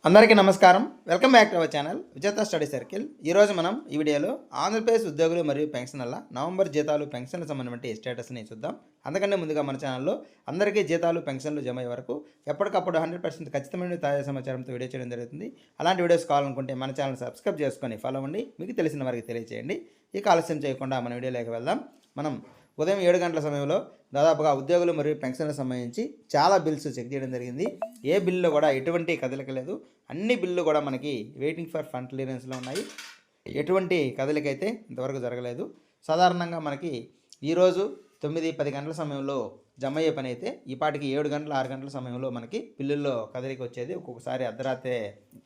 అందరికీ నమస్కారం. Welcome back to our channel విజేత స్టడీ సర్కిల్. ఈరోజు మనం ఈ వీడియోలో ఆంధ్రప్రదేశ్ ఉద్యోగులు మరియు పెన్షనర్ల నవంబర్ జీతాలు పెన్షన్ల సంబంధించిన స్టేటస్ని చూద్దాం. అందుకంటే ముందుగా మన ఛానల్లో అందరికీ జీతాలు పెన్షన్లు జమ అయ్యే వరకు ఎప్పటికప్పుడు 100% ఖచ్చితమైన తాజా సమాచారంతో వీడియో చేయడం జరుగుతుంది. అలాంటి వీడియోస్ కావాలనుకుంటే మన ఛానల్ సబ్స్క్రైబ్ చేసుకొని ఫాలో అవ్వండి. మీకు తెలిసిన వారికి తెలియజేయండి. ఇక ఆలస్యం చేయకుండా మన వీడియోలోకి వెళ్దాం. మనం ఉదయం 7 గంటల సమయంలో దాదాపుగా ఉద్యోగులు మరియు పెన్షన్లకు సంబంధించి చాలా బిల్స్ చెక్ చేయడం జరిగింది. ఏ బిల్లులో కూడా ఎటువంటి కదలిక లేదు. అన్ని బిల్లు కూడా మనకి వెయిటింగ్ ఫర్ ఫండ్ క్లియరెన్స్లో ఉన్నాయి. ఎటువంటి కదలిక అయితే ఇంతవరకు జరగలేదు. సాధారణంగా మనకి ఈరోజు 9-10 గంటల సమయంలో జమ అయ్యే పని అయితే ఈపాటికి 7 గంటల 6 గంటల సమయంలో మనకి బిల్లుల్లో కదలిక వచ్చేది. ఒక్కొక్కసారి అర్ధరాత్రి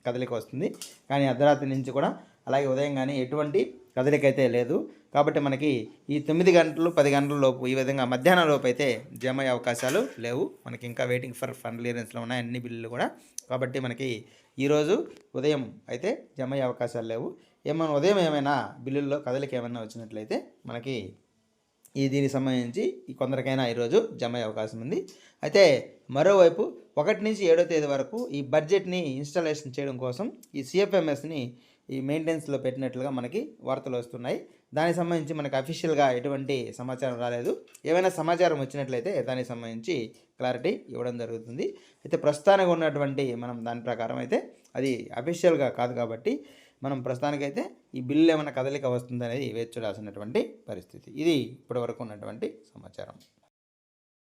కదలిక వస్తుంది, కానీ అర్ధరాత్రి నుంచి కూడా అలాగే ఉదయం కానీ ఎటువంటి కదలిక అయితే లేదు. కాబట్టి మనకి ఈ 9 గంటలు 10 గంటల లోపు ఈ విధంగా మధ్యాహ్నం లోపు అయితే జమ అయ్యే అవకాశాలు లేవు. మనకి ఇంకా వెయిటింగ్ ఫర్ ఫండ్ క్లియరెన్స్లో ఉన్నాయి అన్ని బిల్లులు కూడా. కాబట్టి మనకి ఈరోజు ఉదయం అయితే జమ అయ్యే అవకాశాలు లేవు. ఉదయం ఏమైనా బిల్లుల్లో కదలిక ఏమైనా వచ్చినట్లయితే మనకి దీనికి సంబంధించి కొందరికైనా ఈరోజు జమ అయ్యే అవకాశం ఉంది. అయితే మరోవైపు 1 నుంచి 7వ తేదీ వరకు ఈ బడ్జెట్ని ఇన్స్టాలేషన్ చేయడం కోసం ఈ సిఎఫ్ఎంఎస్ని ఈ మెయింటెనెన్స్లో పెట్టినట్లుగా మనకి వార్తలు వస్తున్నాయి. దానికి సంబంధించి మనకు అఫీషియల్గా ఎటువంటి సమాచారం రాలేదు. ఏమైనా సమాచారం వచ్చినట్లయితే దానికి సంబంధించి క్లారిటీ ఇవ్వడం జరుగుతుంది. అయితే ప్రస్తుతానికి ఉన్నటువంటి మనం దాని ప్రకారం అయితే అది అఫీషియల్గా కాదు. కాబట్టి మనం ప్రస్తుతానికైతే ఈ బిల్లు ఏమైనా కదలిక వస్తుందనేది వేచి చూడాల్సినటువంటి పరిస్థితి. ఇది ఇప్పటివరకు ఉన్నటువంటి సమాచారం.